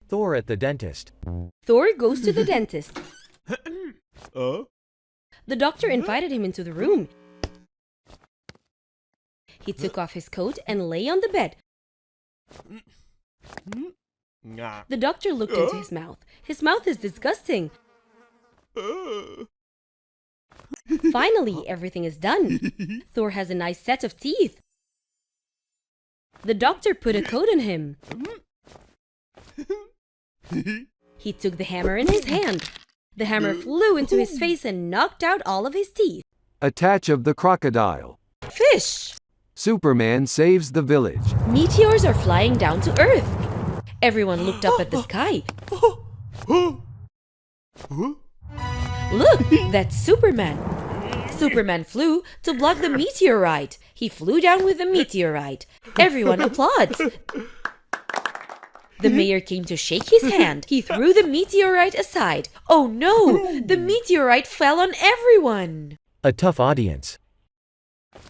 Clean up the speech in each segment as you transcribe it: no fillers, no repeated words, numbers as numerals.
Thor at the dentist. Thor goes to the dentist. The doctor invited him into the room. He took off his coat and lay on the bed. The doctor looked into his mouth. His mouth is disgusting. Finally, everything is done. Thor has a nice set of teeth. The doctor put a coat on him. He took the hammer in his hand. The hammer flew into his face and knocked out all of his teeth. Attach of the crocodile. Fish! Superman saves the village. Meteors are flying down to Earth. Everyone looked up at the sky. Look, that's Superman. Superman flew to block the meteorite. He flew down with the meteorite. Everyone applauds. The mayor came to shake his hand. He threw the meteorite aside. Oh no! The meteorite fell on everyone. A tough audience.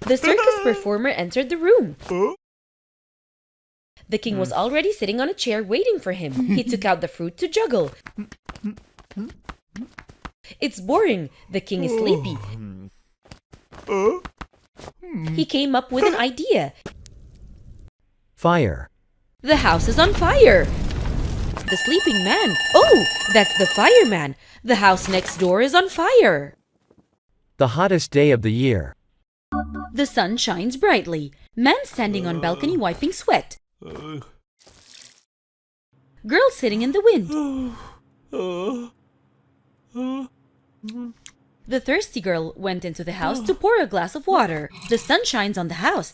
The circus performer entered the room. The king was already sitting on a chair waiting for him. He took out the fruit to juggle. It's boring. The king is sleepy. He came up with an idea. Fire. The house is on fire. The sleeping man. Oh, that's the fireman. The house next door is on fire. The hottest day of the year. The sun shines brightly. Man standing on balcony wiping sweat. Girl sitting in the wind. The thirsty girl went into the house to pour a glass of water. The sun shines on the house.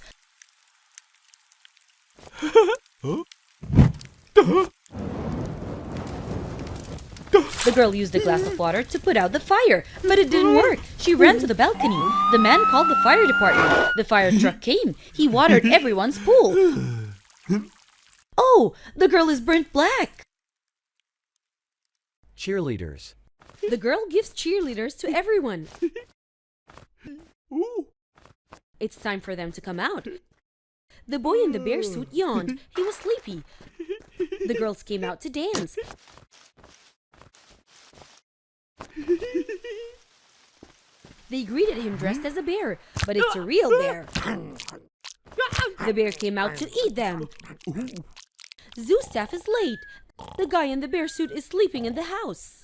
The girl used a glass of water to put out the fire, but it didn't work. She ran to the balcony. The man called the fire department. The fire truck came. He watered everyone's pool. Oh, the girl is burnt black. Cheerleaders. The girl gives cheerleaders to everyone. It's time for them to come out. The boy in the bear suit yawned. He was sleepy. The girls came out to dance. They greeted him dressed as a bear, but it's a real bear. The bear came out to eat them. Zoo staff is late. The guy in the bear suit is sleeping in the house.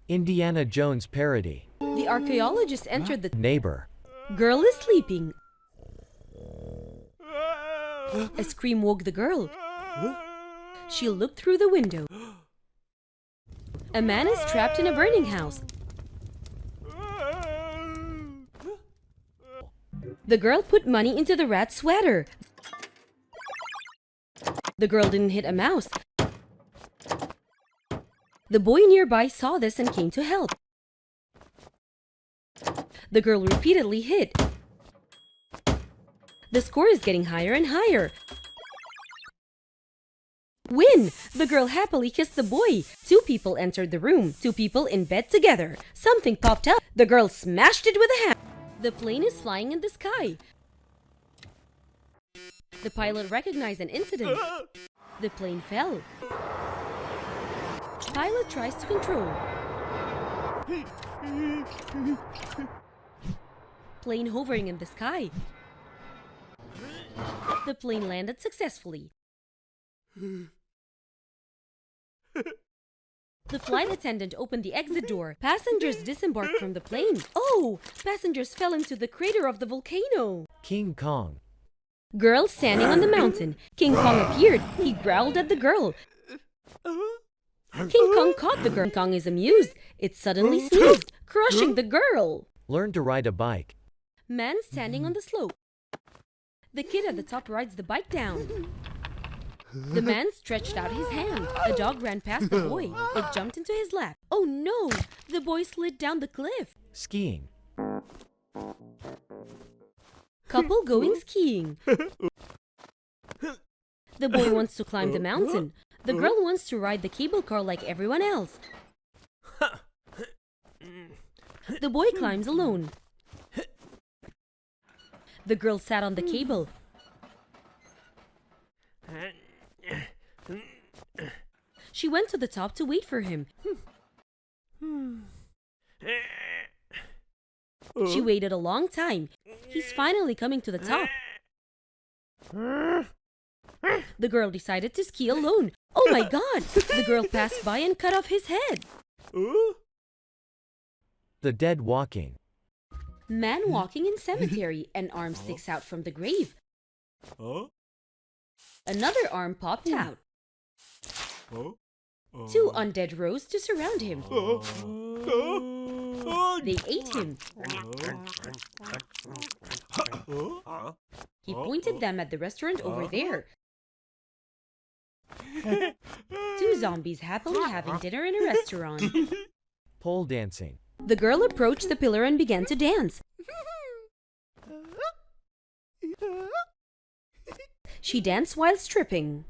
Indiana Jones parody. The archaeologist entered the Neighbor. Girl is sleeping. A scream woke the girl. She looked through the window. A man is trapped in a burning house. The girl put money into the rat's sweater. The girl didn't hit a mouse. The boy nearby saw this and came to help. The girl repeatedly hit. The score is getting higher and higher. Win! The girl happily kissed the boy. 2 people entered the room. 2 people in bed together. Something popped up. The girl smashed it with a hammer. The plane is flying in the sky. The pilot recognized an incident. The plane fell. Pilot tries to control. Plane hovering in the sky. The plane landed successfully. The flight attendant opened the exit door. Passengers disembarked from the plane. Oh! Passengers fell into the crater of the volcano. King Kong. Girl standing on the mountain. King Kong appeared. He growled at the girl. King Kong caught the girl. King Kong is amused. It suddenly sneezed, crushing the girl. Learn to ride a bike. Man standing on the slope. The kid at the top rides the bike down. The man stretched out his hand. A dog ran past the boy. It jumped into his lap. Oh no! The boy slid down the cliff. Skiing. Couple going skiing. The boy wants to climb the mountain. The girl wants to ride the cable car like everyone else. The boy climbs alone. The girl sat on the cable. She went to the top to wait for him. She waited a long time. He's finally coming to the top. The girl decided to ski alone. Oh my God! The girl passed by and cut off his head. The dead walking. Man walking in cemetery. An arm sticks out from the grave. Another arm popped out. Two undead rose to surround him. They ate him. He pointed them at the restaurant over there. Two zombies happily having dinner in a restaurant. Pole dancing. The girl approached the pillar and began to dance. She danced while stripping.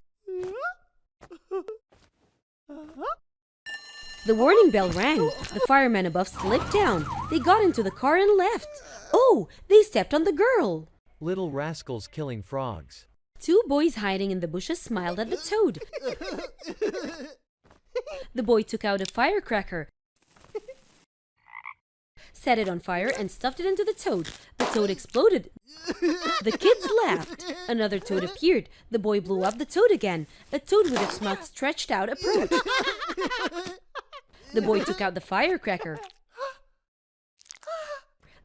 The warning bell rang. The firemen above slipped down. They got into the car and left. Oh, they stepped on the girl. Little rascals killing frogs. Two boys hiding in the bushes smiled at the toad. The boy took out a firecracker, set it on fire, and stuffed it into the toad. The toad exploded. The kids laughed. Another toad appeared. The boy blew up the toad again. A toad with its mouth stretched out approached. The boy took out the firecracker.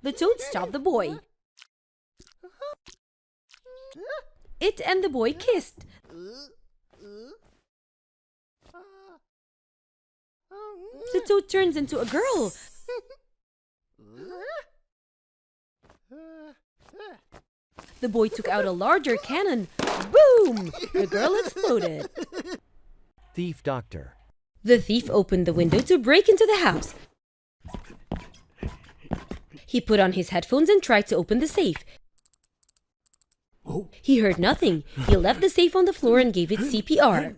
The toad stopped the boy. It and the boy kissed. The toad turns into a girl. The boy took out a larger cannon. Boom! The girl exploded. Thief doctor. The thief opened the window to break into the house. He put on his headphones and tried to open the safe. He heard nothing. He left the safe on the floor and gave it CPR.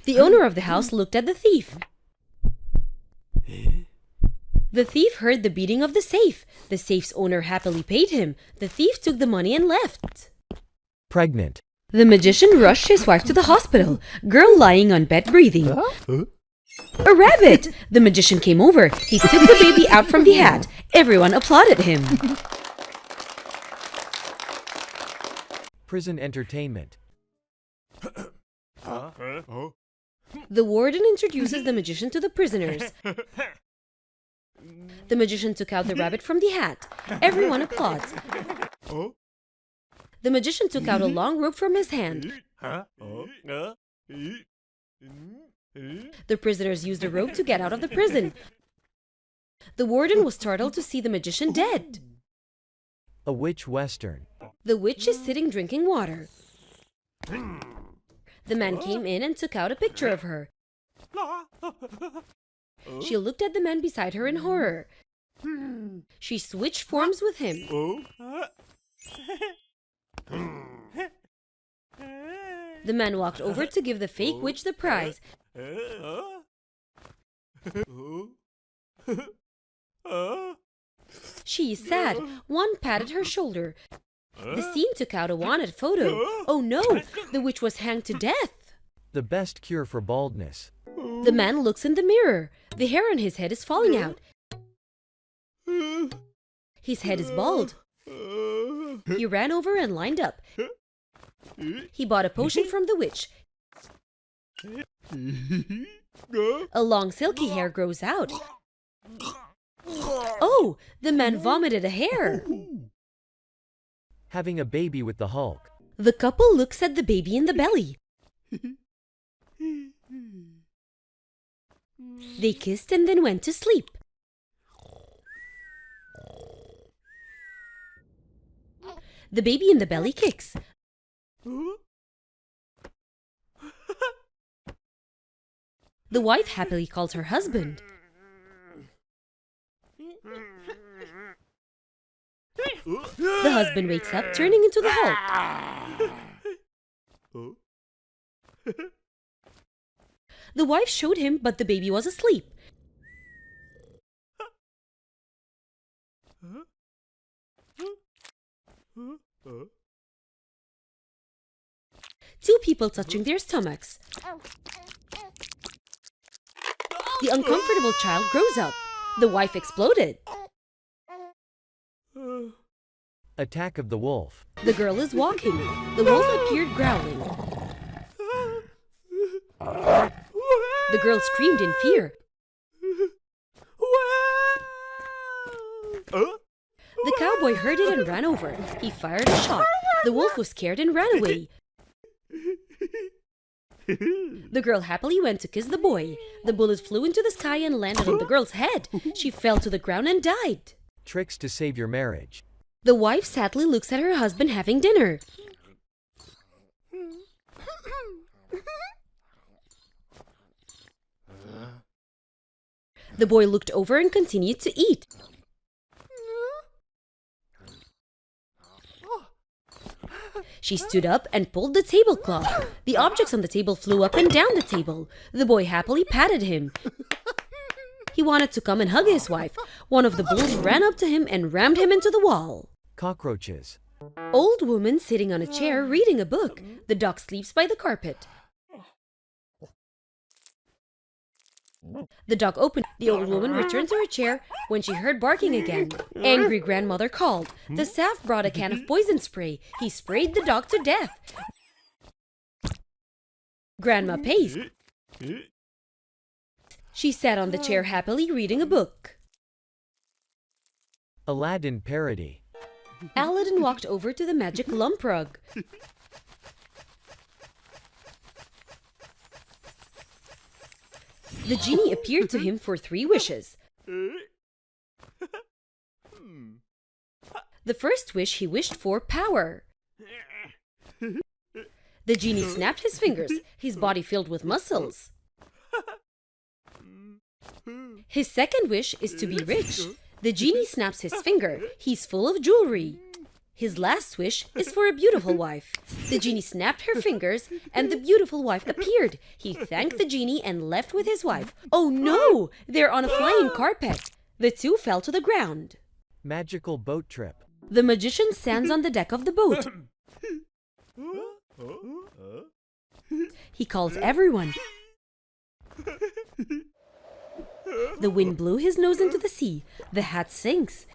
The owner of the house looked at the thief. The thief heard the beating of the safe. The safe's owner happily paid him. The thief took the money and left. Pregnant. The magician rushed his wife to the hospital. Girl lying on bed breathing. A rabbit! The magician came over. He took the baby out from the hat. Everyone applauded him. Prison entertainment. The warden introduces the magician to the prisoners. The magician took out the rabbit from the hat. Everyone applauds. The magician took out a long rope from his hand. The prisoners used the rope to get out of the prison. The warden was startled to see the magician dead. A witch western. The witch is sitting drinking water. The man came in and took out a picture of her. She looked at the man beside her in horror. She switched forms with him. The man walked over to give the fake witch the prize. She is sad. One patted her shoulder. The scene took out a wanted photo. Oh no, the witch was hanged to death. The best cure for baldness. The man looks in the mirror. The hair on his head is falling out. His head is bald. He ran over and lined up. He bought a potion from the witch. A long silky hair grows out. Oh, the man vomited a hair. Having a baby with the Hulk. The couple looks at the baby in the belly. They kissed and then went to sleep. The baby in the belly kicks. The wife happily calls her husband. The husband wakes up, turning into the Hulk. The wife showed him, but the baby was asleep. two people touching their stomachs. The uncomfortable child grows up. The wife exploded. Attack of the wolf. The girl is walking. The wolf appeared growling. The girl screamed in fear. The cowboy heard it and ran over. He fired a shot. The wolf was scared and ran away. The girl happily went to kiss the boy. The bullet flew into the sky and landed on the girl's head. She fell to the ground and died. Tricks to save your marriage. The wife sadly looks at her husband having dinner. The boy looked over and continued to eat. She stood up and pulled the tablecloth. The objects on the table flew up and down the table. The boy happily patted him. He wanted to come and hug his wife. One of the bulls ran up to him and rammed him into the wall. Cockroaches. Old woman sitting on a chair reading a book. The dog sleeps by the carpet. The dog opened. The old woman returned to her chair when she heard barking again. Angry grandmother called. The staff brought a can of poison spray. He sprayed the dog to death. Grandma paced. She sat on the chair happily reading a book. Aladdin parody. Aladdin walked over to the magic lump rug. The genie appeared to him for 3 wishes. The first wish he wished for power. The genie snapped his fingers, his body filled with muscles. His second wish is to be rich. The genie snaps his finger, he's full of jewelry. His last wish is for a beautiful wife. The genie snapped her fingers and the beautiful wife appeared. He thanked the genie and left with his wife. Oh no! They're on a flying carpet. The two fell to the ground. Magical boat trip. The magician stands on the deck of the boat. He calls everyone. The wind blew his nose into the sea. The hat sinks.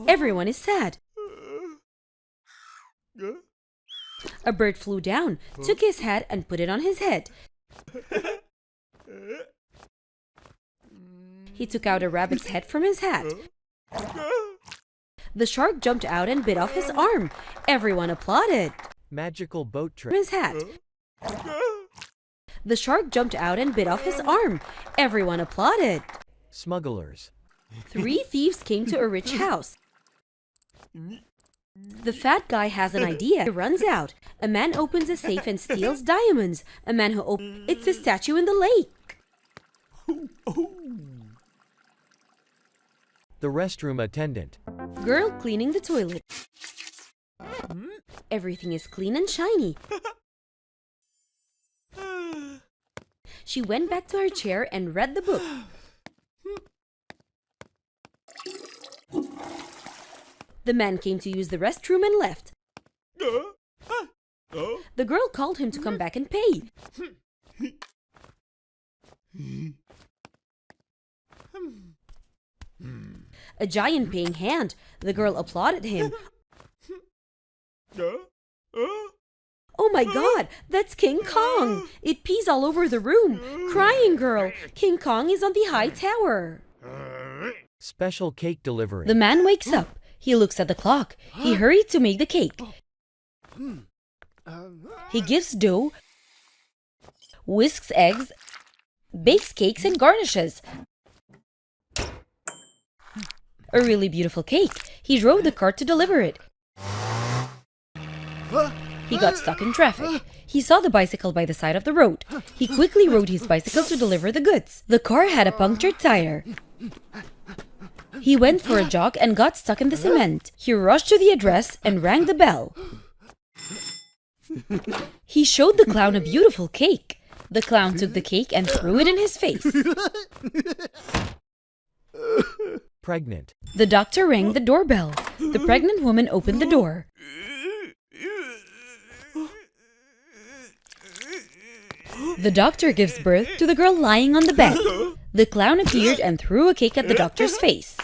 Everyone is sad. A bird flew down, took his hat and put it on his head. He took out a rabbit's head from his hat. The shark jumped out and bit off his arm. Everyone applauded. Magical boat trip. His hat. The shark jumped out and bit off his arm. Everyone applauded. Smugglers. 3 thieves came to a rich house. The fat guy has an idea. He runs out. A man opens a safe and steals diamonds. A man who opens... It's a statue in the lake. The restroom attendant. Girl cleaning the toilet. Everything is clean and shiny. She went back to her chair and read the book. The man came to use the restroom and left. The girl called him to come back and pay. A giant paying hand. The girl applauded him. Oh my God, that's King Kong. It pees all over the room. Crying girl. King Kong is on the high tower. Special cake delivery. The man wakes up. He looks at the clock. He hurried to make the cake. He gives dough, whisks eggs, bakes cakes and garnishes. A really beautiful cake. He drove the cart to deliver it. He got stuck in traffic. He saw the bicycle by the side of the road. He quickly rode his bicycle to deliver the goods. The car had a punctured tire. He went for a jog and got stuck in the cement. He rushed to the address and rang the bell. He showed the clown a beautiful cake. The clown took the cake and threw it in his face. Pregnant. The doctor rang the doorbell. The pregnant woman opened the door. The doctor gives birth to the girl lying on the bed. The clown appeared and threw a cake at the doctor's face.